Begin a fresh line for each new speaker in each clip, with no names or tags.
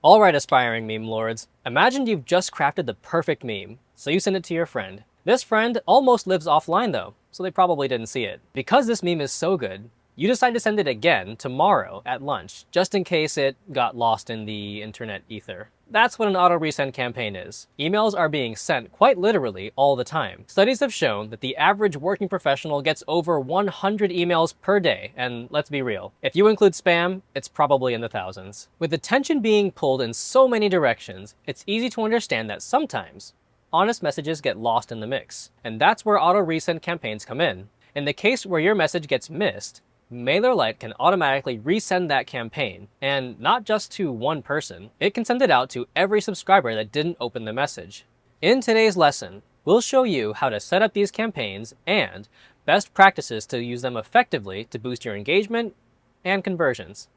Alright, aspiring meme lords, imagine you've just crafted the perfect meme, so you send it to your friend. This friend almost lives offline though, so they probably didn't see it. Because this meme is so good, you decide to send it again tomorrow at lunch, just in case it got lost in the internet ether. That's what an auto-resend campaign is. Emails are being sent quite literally all the time. Studies have shown that the average working professional gets over 100 emails per day, and let's be real, if you include spam, it's probably in the thousands. With attention being pulled in so many directions, it's easy to understand that sometimes honest messages get lost in the mix. And that's where auto-resend campaigns come in. In the case where your message gets missed, MailerLite can automatically resend that campaign, and not just to one person. It can send it out to every subscriber that didn't open the message. In today's lesson, we'll show you how to set up these campaigns and best practices to use them effectively to boost your engagement and conversions.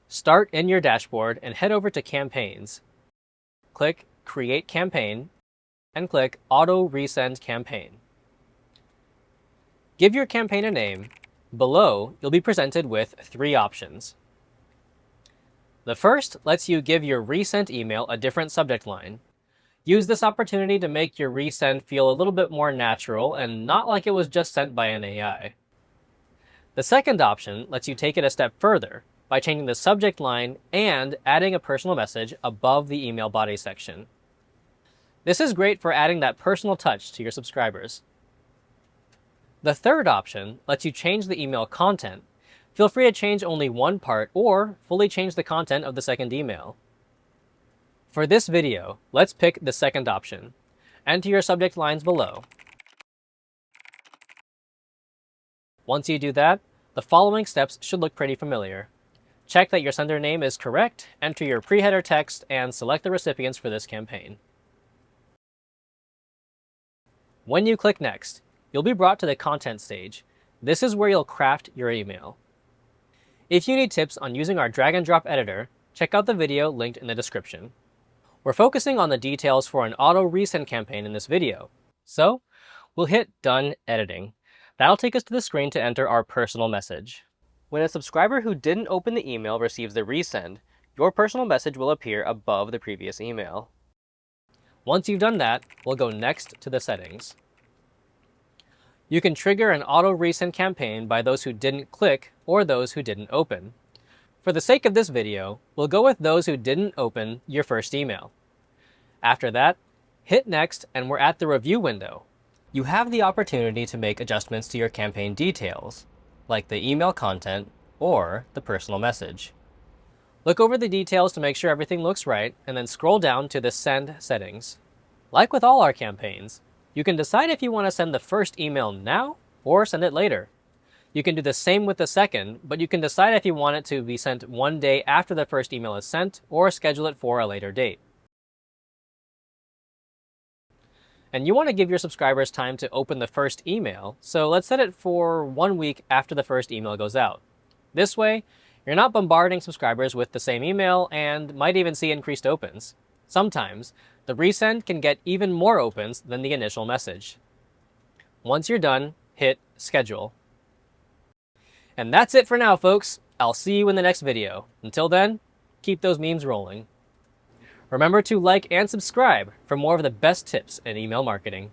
Start in your dashboard and head over to Campaigns. Click Create Campaign and click Auto Resend Campaign. Give your campaign a name. Below, you'll be presented with three options. The first lets you give your resent email a different subject line. Use this opportunity to make your resend feel a little bit more natural and not like it was just sent by an AI. The second option lets you take it a step further by changing the subject line and adding a personal message above the email body section. This is great for adding that personal touch to your subscribers. The third option lets you change the email content. Feel free to change only one part or fully change the content of the second email. For this video, let's pick the second option. Enter your subject lines below. Once you do that, the following steps should look pretty familiar. Check that your sender name is correct, enter your pre-header text, and select the recipients for this campaign. When you click Next, you'll be brought to the content stage. This is where you'll craft your email. If you need tips on using our drag and drop editor, check out the video linked in the description. We're focusing on the details for an auto resend campaign in this video. So we'll hit Done Editing. That'll take us to the screen to enter our personal message. When a subscriber who didn't open the email receives the resend, your personal message will appear above the previous email. Once you've done that, we'll go next to the settings. You can trigger an auto-resend campaign by those who didn't click or those who didn't open. For the sake of this video, we'll go with those who didn't open your first email. After that, hit Next and we're at the review window. You have the opportunity to make adjustments to your campaign details, like the email content or the personal message. Look over the details to make sure everything looks right, and then scroll down to the Send settings. Like with all our campaigns, you can decide if you want to send the first email now or send it later. You can do the same with the second, but you can decide if you want it to be sent one day after the first email is sent or schedule it for a later date. And you want to give your subscribers time to open the first email, so let's set it for 1 week after the first email goes out. This way, you're not bombarding subscribers with the same email and might even see increased opens. Sometimes, the resend can get even more opens than the initial message. Once you're done, hit Schedule. And that's it for now, folks. I'll see you in the next video. Until then, keep those memes rolling. Remember to like and subscribe for more of the best tips in email marketing.